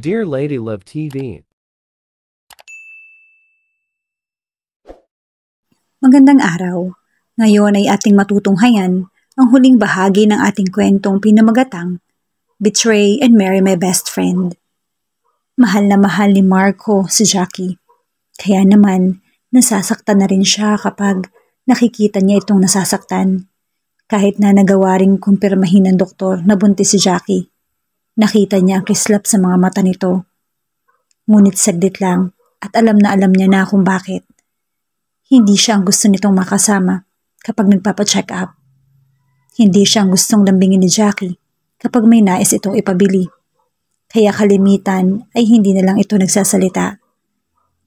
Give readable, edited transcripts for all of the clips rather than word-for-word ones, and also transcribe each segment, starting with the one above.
Dear Lady Love TV. Magandang araw. Ngayon ay ating matutunghayan ang huling bahagi ng ating kwentong pinamagatang Betray and Marry My Best Friend. Mahal na mahal ni Marco si Jackie. Kaya naman, nasasaktan na rin siya kapag nakikita niya itong nasasaktan. Kahit na nagawa ring kumpirmahin ng doktor na buntis si Jackie. Nakita niya ang kislap sa mga mata nito. Ngunit saglit lang at alam na alam niya na kung bakit. Hindi siya ang gusto nitong makasama kapag nagpapacheck up. Hindi siya ang gustong lambingin ni Jackie kapag may nais itong ipabili. Kaya kalimitan ay hindi na lang ito nagsasalita.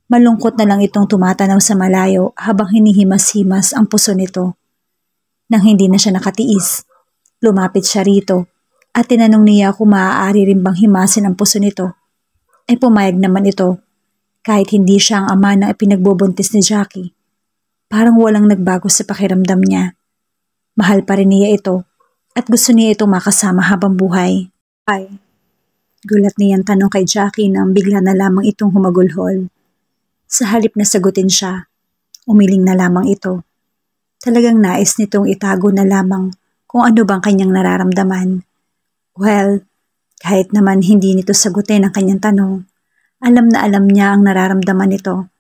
Malungkot na lang itong tumatanaw sa malayo habang hinihimas-himas ang puso nito. Nang hindi na siya nakatiis, lumapit siya rito at tinanong niya kung maaari rin bang himasin ang puso nito. Ay pumayag naman ito kahit hindi siya ang ama ng ipinagbubuntis ni Jackie. Parang walang nagbago sa pakiramdam niya. Mahal pa rin niya ito at gusto niya itong makasama habang buhay. Ay, gulat niyang tanong kay Jackie nang bigla na lamang itong humagulhol. Sa halip na sagutin siya, umiling na lamang ito. Talagang nais nitong itago na lamang kung ano bang kanyang nararamdaman. Well, kahit naman hindi nito sagutin ang kanyang tanong, alam na alam niya ang nararamdaman nito.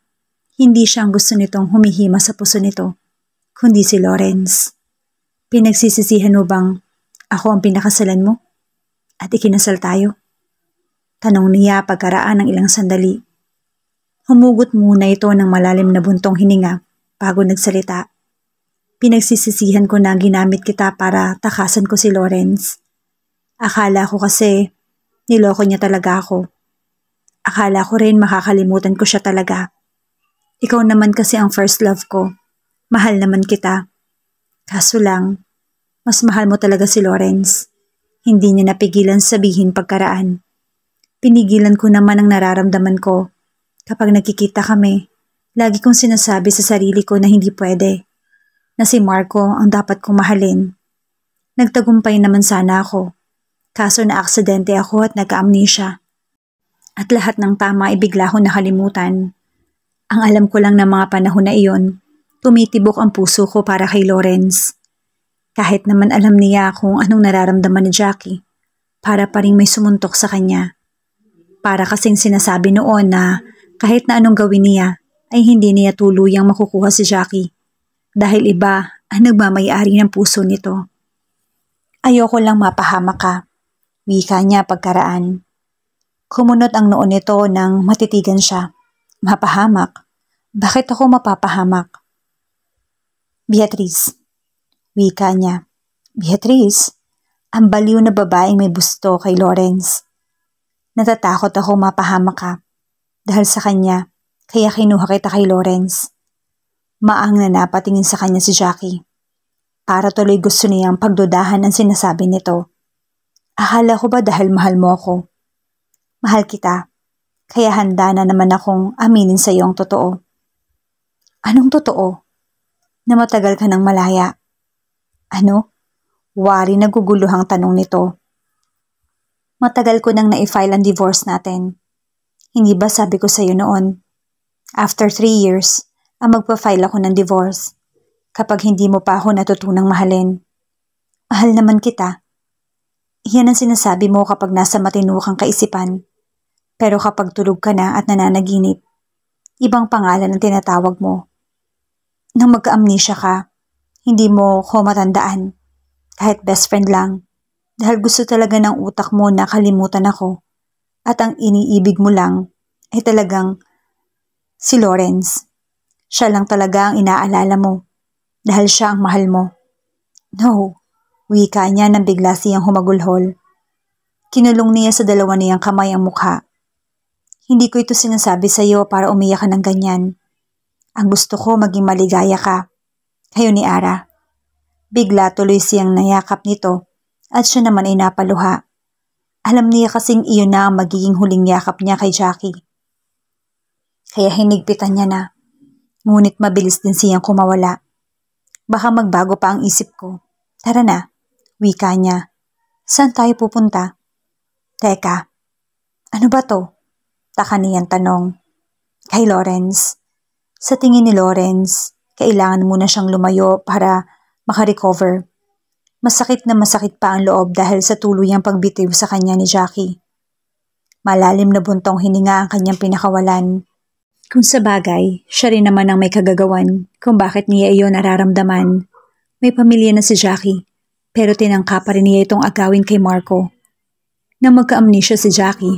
Hindi siya ang gusto nitong humihima sa puso nito, kundi si Lawrence. Pinagsisisihan mo bang ako ang pinakasalan mo? At ikinasal tayo? Tanong niya pagkaraan ng ilang sandali. Humugot muna ito ng malalim na buntong hininga bago nagsalita. Pinagsisisihan ko na ginamit kita para takasan ko si Lawrence. Akala ko kasi niloko niya talaga ako. Akala ko rin makakalimutan ko siya talaga. Ikaw naman kasi ang first love ko. Mahal naman kita. Kaso lang, mas mahal mo talaga si Lawrence. Hindi niya napigilan sabihin pagkaraan. Pinigilan ko naman ang nararamdaman ko. Kapag nakikita kami, lagi kong sinasabi sa sarili ko na hindi pwede. Na si Marco ang dapat kong mahalin. Nagtagumpay naman sana ako. Kaso na-aksidente ako at nagka-amnesia. At lahat ng tama ay bigla ko nakalimutan. Ang alam ko lang ng mga panahon na iyon, tumitibok ang puso ko para kay Lawrence. Kahit naman alam niya kung anong nararamdaman ni Jackie, para pa rin may sumuntok sa kanya. Para kasing sinasabi noon na kahit na anong gawin niya, ay hindi niya tuluyang makukuha si Jackie. Dahil iba ang nagmamayari ng puso nito. Ayoko lang mapahamak ka. Wika niya pagkaraan. Kumunot ang noon nito nang matitigan siya. Mapahamak? Bakit ako mapapahamak? Beatrice. Wika niya. Beatrice? Ang baliw na babaeng may busto kay Lawrence. Natatakot ako mapahamak ka. Dahil sa kanya, kaya kinuha kita kay Lawrence. Maang na napatingin sa kanya si Jackie. Para tuloy gusto niyang pagdudahan ang sinasabi nito. Akala ko ba dahil mahal mo ako? Mahal kita, kaya handa na naman akong aminin sa iyo ang totoo. Anong totoo? Na matagal ka ng malaya. Ano? Wari naguguluhang tanong nito. Matagal ko nang na-file ang divorce natin. Hindi ba sabi ko sa iyo noon? After 3 years, ang magpa-file ako ng divorce. Kapag hindi mo pa ako natutunang mahalin. Mahal naman kita. Iyan ang sinasabi mo kapag nasa matino kang kaisipan. Pero kapag tulog ka na at nananaginip, ibang pangalan ang tinatawag mo. Nang magka-amnesia ka, hindi mo ko matandaan. Kahit best friend lang. Dahil gusto talaga ng utak mo na kalimutan ako. At ang iniibig mo lang ay talagang si Lawrence. Siya lang talaga ang inaalala mo. Dahil siya ang mahal mo. No. Wika niya nang bigla siyang humagulhol. Kinulong niya sa dalawa niyang kamay ang mukha. Hindi ko ito sinasabi sa iyo para umiyak ka ng ganyan. Ang gusto ko maging maligaya ka. Kayo ni Ara. Bigla tuloy siyang nayakap nito at siya naman ay napaluha. Alam niya kasing iyon na ang magiging huling yakap niya kay Jackie. Kaya hinigpitan niya na. Ngunit mabilis din siyang kumawala. Baka magbago pa ang isip ko. Tara na. Wika niya. Saan tayo pupunta? Teka, Ano ba to? Taka niyang tanong. Kay Lawrence. Sa tingin ni Lawrence, kailangan muna siyang lumayo para makarecover. Masakit na masakit pa ang loob dahil sa tuluyang pagbitiw sa kanya ni Jackie. Malalim na buntong hininga ang kanyang pinakawalan. Kung sa bagay, siya rin naman ang may kagagawan kung bakit niya iyon nararamdaman. May pamilya na si Jackie, pero tinangka pa rin niya itong agawin kay Marco. Nang magka-amnesia si Jackie,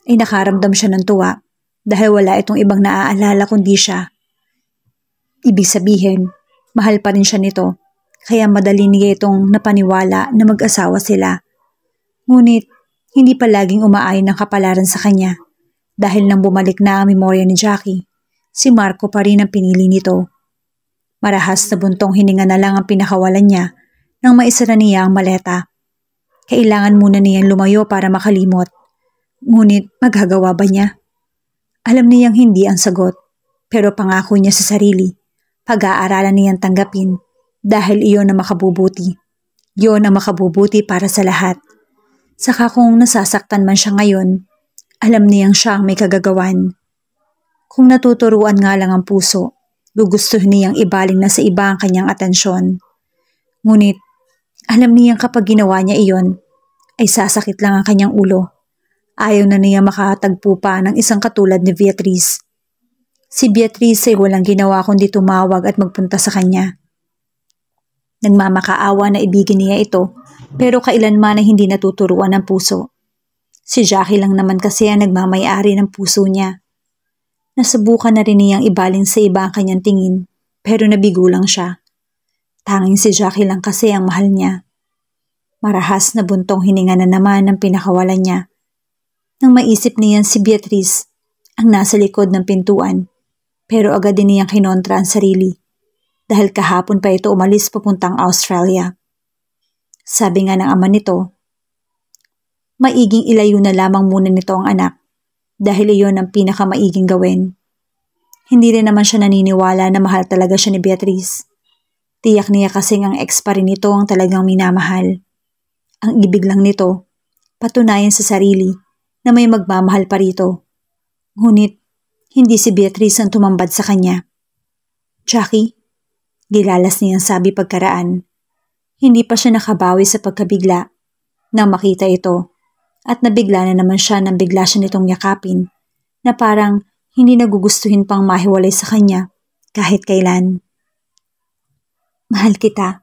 ay nakaramdam siya ng tuwa dahil wala itong ibang naaalala kundi siya. Ibig sabihin, mahal pa rin siya nito, kaya madali niya itong napaniwala na mag-asawa sila. Ngunit, hindi palaging umaayon ang kapalaran sa kanya. Dahil nang bumalik na ang memorya ni Jackie, si Marco pa rin ang pinili nito. Marahas na buntong hininga na lang ang pinakawalan niya nang maisara niya ang maleta. Kailangan muna niyang lumayo para makalimot. Ngunit magagawa ba niya? Alam niyang hindi ang sagot, pero pangako niya sa sarili. Pag-aaralan niyang tanggapin dahil iyon ang makabubuti. Iyon ang makabubuti para sa lahat. Saka kung nasasaktan man siya ngayon, alam niyang siya ang may kagagawan. Kung natuturuan nga lang ang puso, gugustuhin niyang ibaling na sa iba ang kanyang atensyon. Ngunit, alam niyang kapag ginawa niya iyon, ay sasakit lang ang kanyang ulo. Ayaw na niya makatagpo pa ng isang katulad ni Beatrice. Si Beatrice ay walang ginawa kundi tumawag at magpunta sa kanya. Nagmamakaawa na ibigin niya ito, pero kailanman ay hindi natuturuan ng puso. Si Jackie lang naman kasi ang nagmamay-ari ng puso niya. Nasubukan na rin niyang ibalin sa iba ang kanyang tingin, pero nabigo lang siya. Tanging si Jackie lang kasi ang mahal niya. Marahas na buntong hininga na naman ang pinakawalan niya. Nang maisip niyan si Beatrice, ang nasa likod ng pintuan, pero agad din niyang kinontra ang sarili, dahil kahapon pa ito umalis papuntang Australia. Sabi nga ng ama nito, maiging ilayo na lamang muna nito ang anak dahil iyon ang pinakamaiging gawin. Hindi rin naman siya naniniwala na mahal talaga siya ni Beatrice. Tiyak niya kasing ang ex pa rin nito ang talagang minamahal. Ang ibig lang nito, patunayan sa sarili na may magmamahal pa rito. Ngunit, hindi si Beatrice ang tumambad sa kanya. Jackie, gilalas niyang sabi pagkaraan. Hindi pa siya nakabawi sa pagkabigla nang makita ito. At nabigla na naman siya nang bigla siya nitong yakapin na parang hindi nagugustuhin pang mahiwalay sa kanya kahit kailan. Mahal kita.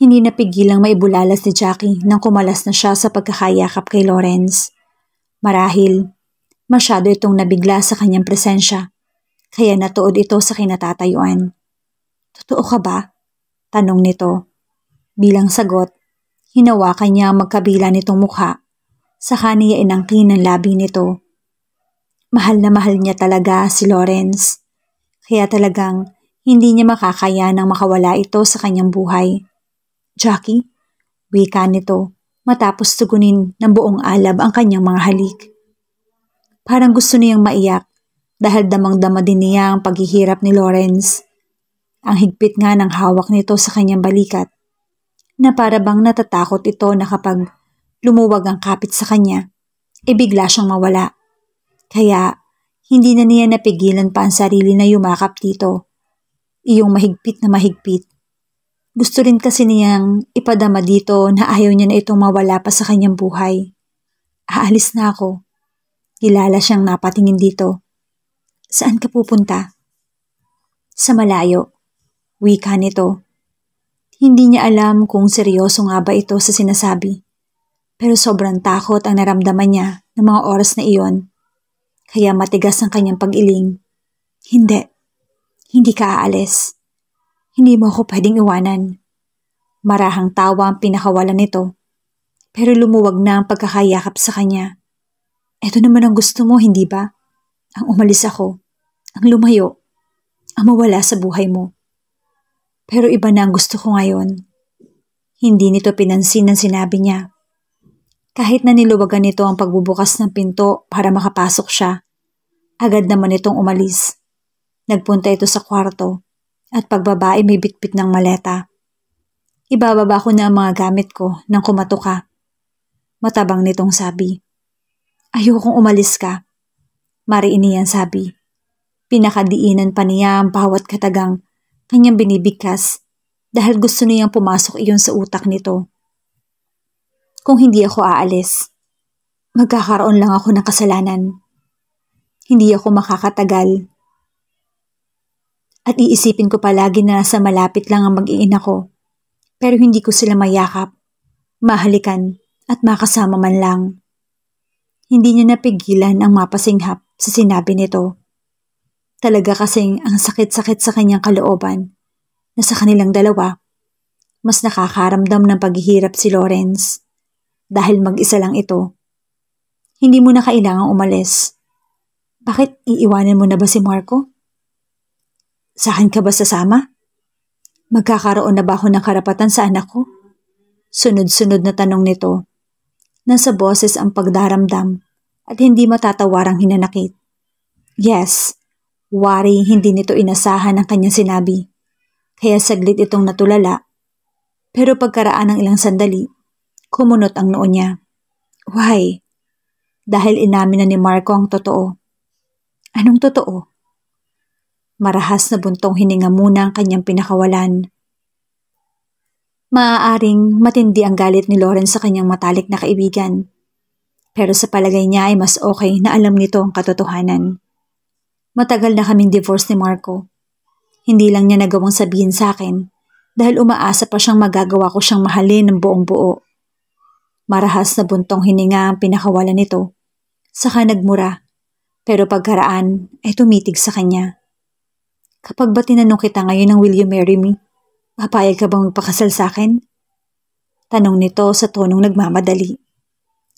Hindi napigilang maibulalas ni Jackie nang kumalas na siya sa pagkakayakap kay Lawrence. Marahil, masyado itong nabigla sa kanyang presensya, kaya natuod ito sa kinatatayuan. Totoo ka ba? Tanong nito. Bilang sagot, hinawakan niya ang magkabila nitong mukha. Saka niya inangkin ang labi nito. Mahal na mahal niya talaga si Lawrence. Kaya talagang hindi niya makakaya nang makawala ito sa kanyang buhay. Jackie, wika nito matapos tugunin ng buong alab ang kanyang mga halik. Parang gusto niyang maiyak dahil damang-dama din niya ang paghihirap ni Lawrence. Ang higpit nga ng hawak nito sa kanyang balikat na para bang natatakot ito na kapag lumuwag ang kapit sa kanya, bigla siyang mawala. Kaya, hindi na niya napigilan pa ang sarili na yumakap dito. Iyong mahigpit na mahigpit. Gusto rin kasi niyang ipadama dito na ayaw niya na itong mawala pa sa kanyang buhay. Aalis na ako. Kilala siyang napatingin dito. Saan ka pupunta? Sa malayo. Wika nito. Hindi niya alam kung seryoso nga ba ito sa sinasabi. Pero sobrang takot ang naramdaman niya ng mga oras na iyon. Kaya matigas ang kanyang pag-iling. Hindi ka aalis. Hindi mo ako pwedeng iwanan. Marahang tawa ang pinakawalan nito. Pero lumuwag na ang pagkakayakap sa kanya. Ito naman ang gusto mo, hindi ba? Ang umalis ako. Ang lumayo. Ang mawala sa buhay mo. Pero iba na ang gusto ko ngayon. Hindi nito pinansin ang sinabi niya. Kahit na niluwagan nito ang pagbubukas ng pinto para makapasok siya, agad naman itong umalis. Nagpunta ito sa kwarto at pagbabae may bitbit ng maleta. Ibababa ko na ang mga gamit ko nang kumato ka. Matabang nitong sabi. Ayokong umalis ka. Mariin niyan sabi. Pinakadiinan pa niya ang bawat katagang kanyang binibigkas dahil gusto niyang pumasok iyon sa utak nito. Kung hindi ako aalis, magkakaroon lang ako ng kasalanan. Hindi ako makakatagal. At iisipin ko palagi na nasa malapit lang ang mag-iina ko. Pero hindi ko sila mayakap, mahalikan at makasama man lang. Hindi niya napigilan ang mapasinghap sa sinabi nito. Talaga kasing ang sakit-sakit sa kanyang kalooban na sa kanilang dalawa, mas nakakaramdam ng paghihirap si Lawrence dahil mag-isa lang ito. Hindi mo na kailangang umalis. Bakit iiwanan mo na ba si Marco? Sa akin ka ba sasama? Magkakaroon na ba ako ng karapatan sa anak ko? Sunod-sunod na tanong nito. Nasa boses ang pagdaramdam at hindi matatawarang hinanakit. Yes, wari hindi nito inasahan ang kanyang sinabi. Kaya saglit itong natulala. Pero pagkaraan ng ilang sandali, kumunot ang noo niya. Why? Dahil inamin na ni Marco ang totoo. Anong totoo? Marahas na buntong hininga muna ang kanyang pinakawalan. Maaaring matindi ang galit ni Lawrence sa kanyang matalik na kaibigan. Pero sa palagay niya ay mas okay na alam nito ang katotohanan. Matagal na kaming divorce ni Marco. Hindi lang niya nagawang sabihin sa akin dahil umaasa pa siyang magagawa ko siyang mahalin ng buong buo. Marahas na buntong hininga ang pinakawalan nito. Saka nagmura. Pero pagkaraan ay tumitig sa kanya. Kapag ba tinanong kita ngayon ng will you marry me? Papayag ka bang magpakasal sa akin? Tanong nito sa tonong nagmamadali.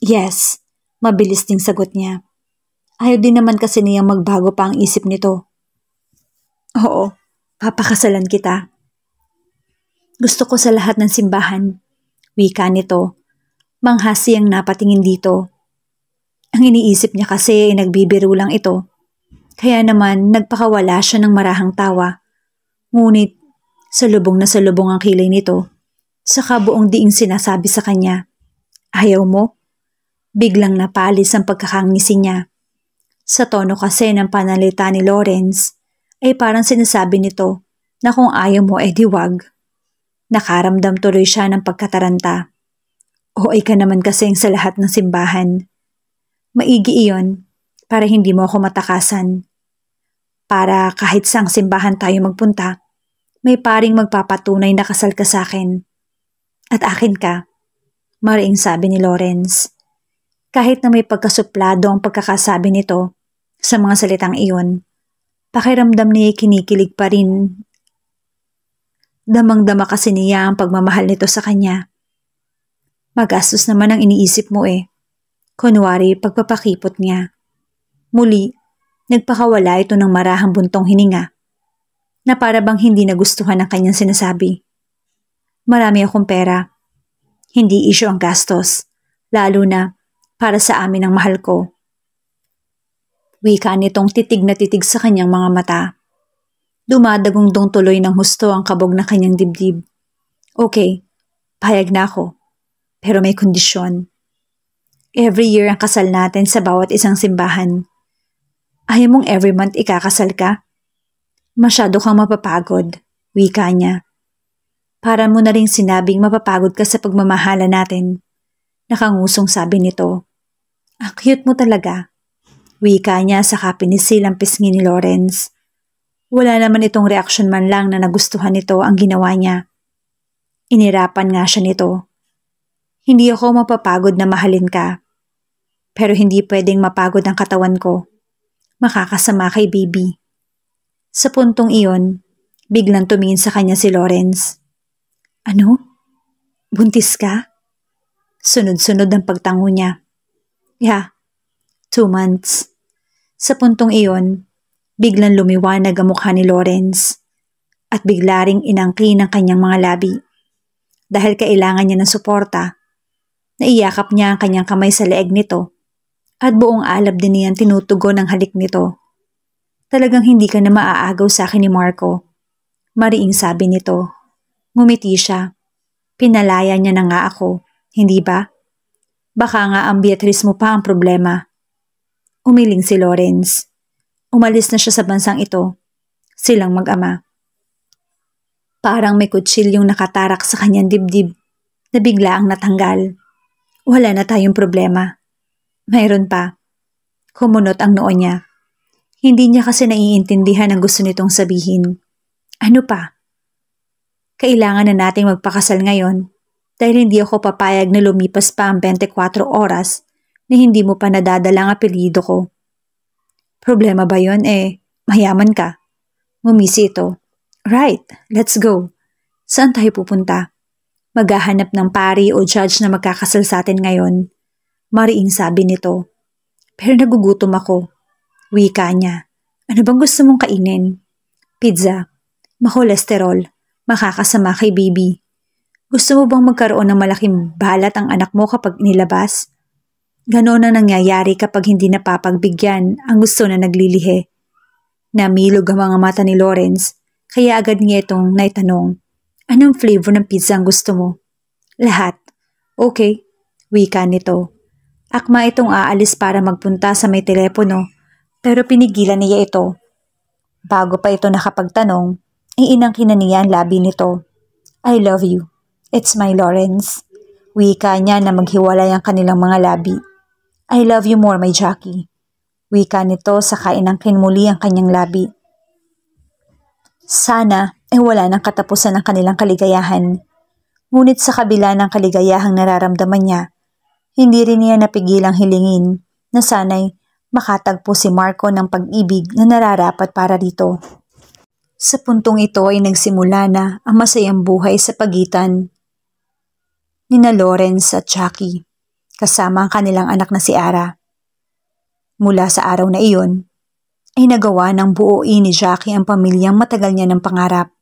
Yes, mabilis ding sagot niya. Ayaw din naman kasi niyang magbago pa ang isip nito. Oo, papakasalan kita. Gusto ko sa lahat ng simbahan. Wika nito. Manghasi ang napatingin dito. Ang iniisip niya kasi ay nagbibiro lang ito. Kaya naman nagpakawala siya ng marahang tawa. Ngunit salubong na salubong ang kilay nito. Saka buong diing sinasabi sa kanya. Ayaw mo? Biglang napalis ang pagkakangisi niya. Sa tono kasi ng panalita ni Lawrence, ay parang sinasabi nito na kung ayaw mo di wag. Nakaramdam tuloy siya ng pagkataranta. O ka naman kasing sa lahat ng simbahan. Maigi iyon para hindi mo ako matakasan. Para kahit saang simbahan tayo magpunta, may paring magpapatunay na kasal ka sa akin. At akin ka, mariing sabi ni Lawrence. Kahit na may pagkasuplado ang pagkakasabi nito sa mga salitang iyon, pakiramdam niya kinikilig pa rin. Damang-dama kasi niya ang pagmamahal nito sa kanya. Magastos naman ang iniisip mo Kunwari pagpapakipot niya. Muli, nagpakawala ito ng marahang buntong hininga na para bang hindi nagustuhan ang kanyang sinasabi. Marami akong pera. Hindi issue ang gastos, lalo na para sa amin ang mahal ko. Wika nitong titig na titig sa kanyang mga mata. Dumadagundong tuloy ng husto ang kabog na kanyang dibdib. Okay, payag na ako. Pero may kondisyon. Every year ang kasal natin sa bawat isang simbahan. Ayaw mong every month ikakasal ka? Masyado kang mapapagod, wika niya. Para mo na rin sinabing mapapagod ka sa pagmamahala natin. Nakangusong sabi nito. Ang cute mo talaga. Wika niya sa kapinisil ang pisngi ni Lawrence. Wala naman itong reaksyon man lang na nagustuhan nito ang ginawa niya. Inirapan nga siya nito. Hindi ako mapapagod na mahalin ka. Pero hindi pwedeng mapagod ang katawan ko. Makakasama kay baby. Sa puntong iyon, biglang tumingin sa kanya si Lawrence. Ano? Buntis ka? Sunod-sunod ang pagtango niya. Yeah, 2 months. Sa puntong iyon, biglang lumiwanag ang mukha ni Lawrence at bigla ring inangkin ang kanyang mga labi. Dahil kailangan niya ng suporta, naiyakap niya ang kanyang kamay sa leeg nito at buong alab din niyang tinutugon ang halik nito. Talagang hindi ka na maaagaw sa akin ni Marco. Mariing sabi nito. Ngumiti siya. Pinalaya niya na nga ako, hindi ba? Baka nga ang Beatrice mo pa ang problema. Umiling si Lawrence. Umalis na siya sa bansang ito. Silang mag-ama. Parang may kutsilyong nakatarak sa kanyang dibdib na bigla ang natanggal. Wala na tayong problema. Mayroon pa. Kumunot ang noo niya. Hindi niya kasi naiintindihan ang gusto nitong sabihin. Ano pa? Kailangan na nating magpakasal ngayon dahil hindi ako papayag na lumipas pa ang 24 oras na hindi mo pa nadadala ang apelyido ko. Problema ba yon? Mayaman ka. Ngumisi ito. Right, let's go. Saan tayo pupunta? Maghahanap ng pari o judge na magkakasal sa atin ngayon. Mariing sabi nito. Pero nagugutom ako. Wika niya. Ano bang gusto mong kainin? Pizza. Makolesterol. Makakasama kay baby. Gusto mo bang magkaroon ng malaking balat ang anak mo kapag inilabas? Ganoon ang nangyayari kapag hindi napapagbigyan ang gusto na naglilihi. Namilog ang mga mata ni Lawrence, kaya agad niya itong naitanong. Anong flavor ng pizza ang gusto mo? Lahat. Okay, wika nito. Akma itong aalis para magpunta sa may telepono, pero pinigilan niya ito. Bago pa ito nakapagtanong, ay inangkinan niya ang labi nito. I love you. It's my Lawrence. Wika niya na maghiwalay ang kanilang mga labi. I love you more, my Jackie. Wika nito saka inangkin muli ang kanyang labi. Sana wala nang katapusan ng kanilang kaligayahan. Ngunit sa kabila ng kaligayahang nararamdaman niya, hindi rin niya napigilang hilingin na sana'y makatagpo si Marco ng pag-ibig na nararapat para rito. Sa puntong ito ay nagsimula na ang masayang buhay sa pagitan nina Lawrence at Jackie, kasama ang kanilang anak na si Ara. Mula sa araw na iyon, ay nagawa ng buuin ni Jackie ang pamilyang matagal niya ng pangarap,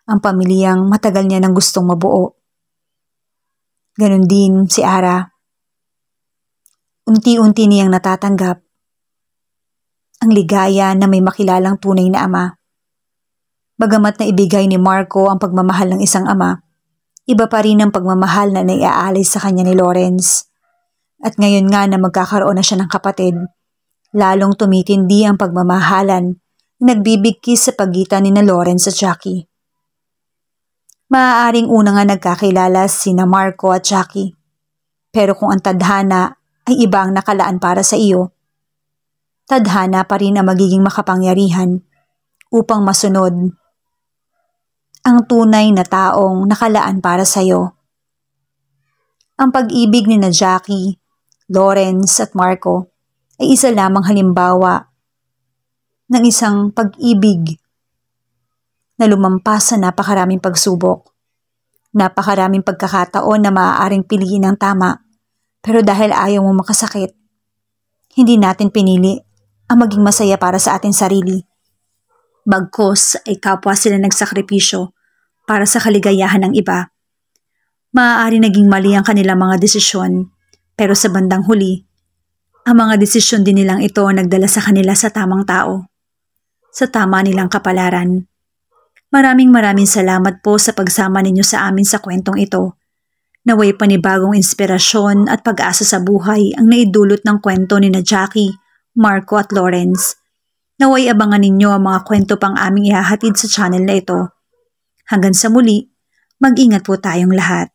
ang pamilyang matagal niya ng gustong mabuo. Ganon din si Ara. Unti-unti niyang natatanggap ang ligaya na may makilalang tunay na ama. Bagamat na ibigay ni Marco ang pagmamahal ng isang ama, iba pa rin ang pagmamahal na naiaalis sa kanya ni Lawrence. At ngayon nga na magkakaroon na siya ng kapatid, lalong tumitindi ang pagmamahalan na nagbibigkis sa pagitan ni Lawrence at Jackie. Maaaring una nga nagkakilala sina Marco at Jackie. Pero kung ang tadhana ay iba ang nakalaan para sa iyo, tadhana pa rin ang magiging makapangyarihan upang masunod ang tunay na taong nakalaan para sa iyo. Ang pag-ibig ni na Jackie, Lawrence at Marco ay isa lamang halimbawa ng isang pag-ibig na lumampas sa napakaraming pagsubok. Napakaraming pagkakataon na maaaring piliin ang tama, pero dahil ayaw mo makasakit, hindi natin pinili ang maging masaya para sa ating sarili. Bagkus ay kapwa sila nagsakripisyo para sa kaligayahan ng iba. Maaari naging mali ang kanilang mga desisyon, pero sa bandang huli, ang mga desisyon din nilang ito nagdala sa kanila sa tamang tao, sa tama nilang kapalaran. Maraming salamat po sa pagsama ninyo sa amin sa kwentong ito. Naway panibagong inspirasyon at pag-asa sa buhay ang naidulot ng kwento ni na Jackie, Marco at Lawrence. Naway abangan ninyo ang mga kwento pang aming ihahatid sa channel na ito. Hanggang sa muli, mag-ingat po tayong lahat.